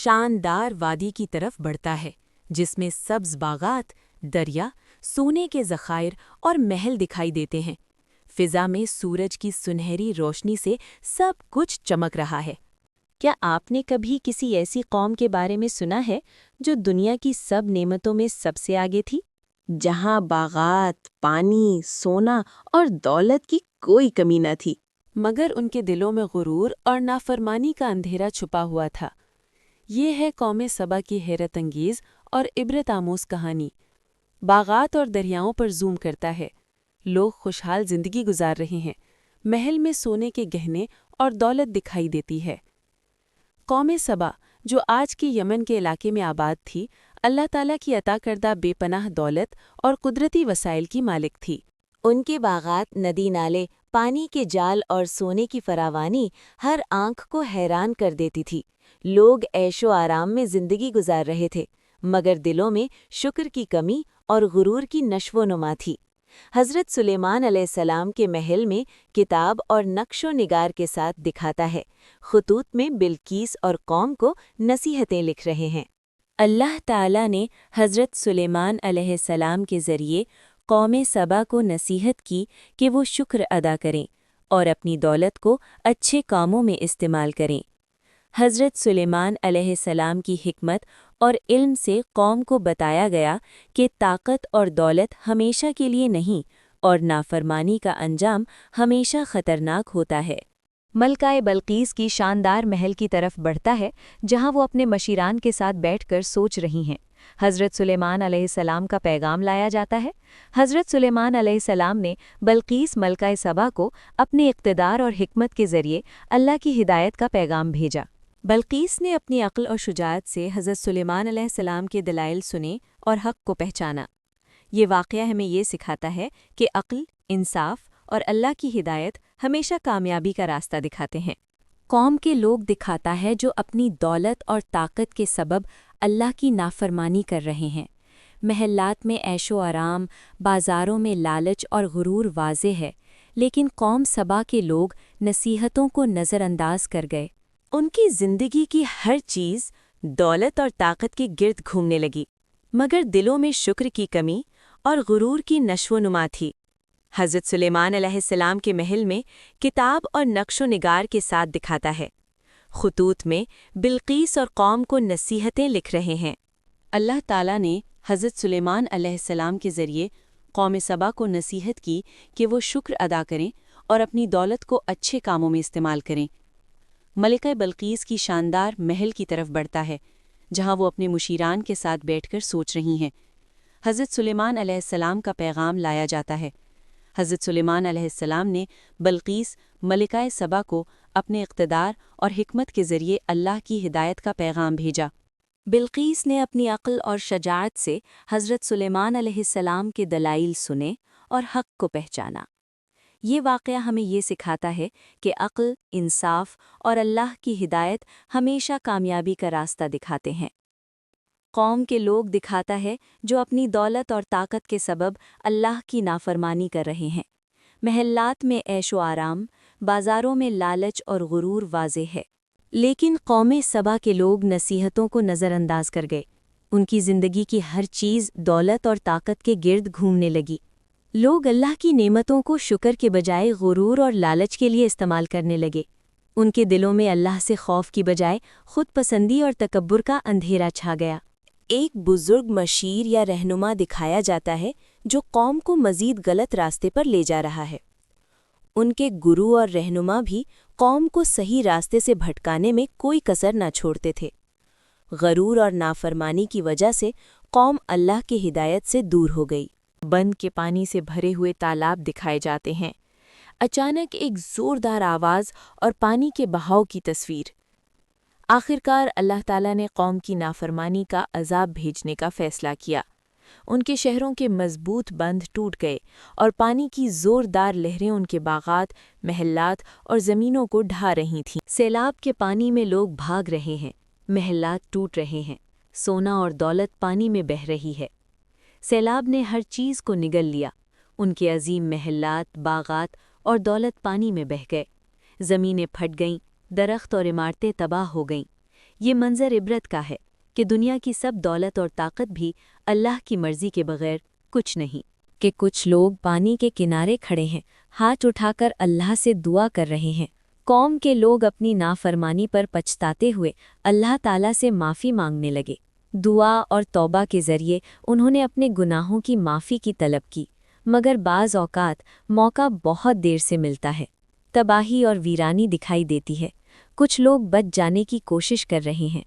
شاندار وادی کی طرف بڑھتا ہے جس میں سبز باغات، دریا، سونے کے ذخائر اور محل دکھائی دیتے ہیں۔ فضا میں سورج کی سنہری روشنی سے سب کچھ چمک رہا ہے۔ کیا آپ نے کبھی کسی ایسی قوم کے بارے میں سنا ہے جو دنیا کی سب نعمتوں میں سب سے آگے تھی؟ جہاں باغات، پانی، سونا اور دولت کی کوئی کمی نہ تھی، مگر ان کے دلوں میں غرور اور نافرمانی کا اندھیرا چھپا ہوا تھا۔ یہ ہے قوم سبا کی حیرت انگیز اور عبرت آموز کہانی۔ باغات اور دریاؤں پر زوم کرتا ہے۔ لوگ خوشحال زندگی گزار رہے ہیں۔ محل میں سونے کے گہنے اور دولت دکھائی دیتی ہے۔ قوم سبا، جو آج کے یمن کے علاقے میں آباد تھی، اللہ تعالیٰ کی عطا کردہ بے پناہ دولت اور قدرتی وسائل کی مالک تھی۔ ان کے باغات، ندی نالے، پانی کے جال اور سونے کی فراوانی ہر آنکھ کو حیران کر دیتی تھی۔ لوگ عیش و آرام میں زندگی گزار رہے تھے، مگر دلوں میں شکر کی کمی اور غرور کی نشو و نما تھی۔ حضرت سلیمان علیہ السلام کے محل میں کتاب اور نقش و نگار کے ساتھ دکھاتا ہے، خطوط میں بلقیس اور قوم کو نصیحتیں لکھ رہے ہیں۔ اللہ تعالیٰ نے حضرت سلیمان علیہ السلام کے ذریعے قوم سبا کو نصیحت کی کہ وہ شکر ادا کریں اور اپنی دولت کو اچھے کاموں میں استعمال کریں۔ حضرت سلیمان علیہ السلام کی حکمت اور علم سے قوم کو بتایا گیا کہ طاقت اور دولت ہمیشہ کے لیے نہیں اور نافرمانی کا انجام ہمیشہ خطرناک ہوتا ہے۔ ملکہ بلقیس کی شاندار محل کی طرف بڑھتا ہے جہاں وہ اپنے مشیران کے ساتھ بیٹھ کر سوچ رہی ہیں۔ حضرت سلیمان علیہ السلام کا پیغام لایا جاتا ہے۔ حضرت سلیمان علیہ السلام نے بلقیس ملکہ سبا کو اپنے اقتدار اور حکمت کے ذریعے اللہ کی ہدایت کا پیغام بھیجا۔ بلقیس نے اپنی عقل اور شجاعت سے حضرت سلیمان علیہ السلام کے دلائل سنے اور حق کو پہچانا۔ یہ واقعہ ہمیں یہ سکھاتا ہے کہ عقل، انصاف اور اللہ کی ہدایت ہمیشہ کامیابی کا راستہ دکھاتے ہیں۔ قوم کے لوگ دکھاتا ہے جو اپنی دولت اور طاقت کے سبب اللہ کی نافرمانی کر رہے ہیں۔ محلات میں عیش و آرام، بازاروں میں لالچ اور غرور واضح ہے، لیکن قوم سبا کے لوگ نصیحتوں کو نظر انداز کر گئے۔ ان کی زندگی کی ہر چیز دولت اور طاقت کے گرد گھومنے لگی، مگر دلوں میں شکر کی کمی اور غرور کی نشو و نما تھی۔ حضرت سلیمان علیہ السلام کے محل میں کتاب اور نقش و نگار کے ساتھ دکھاتا ہے۔ خطوط میں بلقیس اور قوم کو نصیحتیں لکھ رہے ہیں۔ اللہ تعالیٰ نے حضرت سلیمان علیہ السلام کے ذریعے قوم سبا کو نصیحت کی کہ وہ شکر ادا کریں اور اپنی دولت کو اچھے کاموں میں استعمال کریں۔ ملکہ بلقیس کی شاندار محل کی طرف بڑھتا ہے جہاں وہ اپنے مشیران کے ساتھ بیٹھ کر سوچ رہی ہیں۔ حضرت سلیمان علیہ السلام کا پیغام لایا جاتا ہے۔ حضرت سلیمان علیہ السلام نے بلقیس ملکہ سبا کو اپنے اقتدار اور حکمت کے ذریعے اللہ کی ہدایت کا پیغام بھیجا۔ بلقیس نے اپنی عقل اور شجاعت سے حضرت سلیمان علیہ السلام کے دلائل سنے اور حق کو پہچانا۔ یہ واقعہ ہمیں یہ سکھاتا ہے کہ عقل، انصاف اور اللہ کی ہدایت ہمیشہ کامیابی کا راستہ دکھاتے ہیں۔ قوم کے لوگ دکھاتا ہے جو اپنی دولت اور طاقت کے سبب اللہ کی نافرمانی کر رہے ہیں۔ محلات میں عیش و آرام، بازاروں میں لالچ اور غرور واضح ہے، لیکن قوم سبا کے لوگ نصیحتوں کو نظر انداز کر گئے۔ ان کی زندگی کی ہر چیز دولت اور طاقت کے گرد گھومنے لگی۔ لوگ اللہ کی نعمتوں کو شکر کے بجائے غرور اور لالچ کے لیے استعمال کرنے لگے۔ ان کے دلوں میں اللہ سے خوف کی بجائے خود پسندی اور تکبر کا اندھیرا چھا گیا۔ ایک بزرگ مشیر یا رہنما دکھایا جاتا ہے جو قوم کو مزید غلط راستے پر لے جا رہا ہے۔ ان کے گرو اور رہنما بھی قوم کو صحیح راستے سے بھٹکانے میں کوئی کسر نہ چھوڑتے تھے۔ غرور اور نافرمانی کی وجہ سے قوم اللہ کی ہدایت سے دور ہو گئی۔ بند کے پانی سے بھرے ہوئے تالاب دکھائے جاتے ہیں۔ اچانک ایک زوردار آواز اور پانی کے بہاؤ کی تصویر۔ آخرکار اللہ تعالیٰ نے قوم کی نافرمانی کا عذاب بھیجنے کا فیصلہ کیا۔ ان کے شہروں کے مضبوط بند ٹوٹ گئے اور پانی کی زوردار لہریں ان کے باغات، محلات اور زمینوں کو ڈھا رہی تھیں۔ سیلاب کے پانی میں لوگ بھاگ رہے ہیں، محلات ٹوٹ رہے ہیں، سونا اور دولت پانی میں بہہ رہی ہے۔ سیلاب نے ہر چیز کو نگل لیا۔ ان کے عظیم محلات، باغات اور دولت پانی میں بہہ گئے۔ زمینیں پھٹ گئیں، درخت اور عمارتیں تباہ ہو گئیں۔ یہ منظر عبرت کا ہے کہ دنیا کی سب دولت اور طاقت بھی اللہ کی مرضی کے بغیر کچھ نہیں، کہ کچھ لوگ پانی کے کنارے کھڑے ہیں، ہاتھ اٹھا کر اللہ سے دعا کر رہے ہیں۔ قوم کے لوگ اپنی نافرمانی پر پچھتاتے ہوئے اللہ تعالیٰ سے معافی مانگنے لگے۔ دعا اور توبہ کے ذریعے انہوں نے اپنے گناہوں کی معافی کی طلب کی، مگر بعض اوقات موقع بہت دیر سے ملتا ہے۔ تباہی اور ویرانی دکھائی دیتی ہے، کچھ لوگ بچ جانے کی کوشش کر رہے ہیں،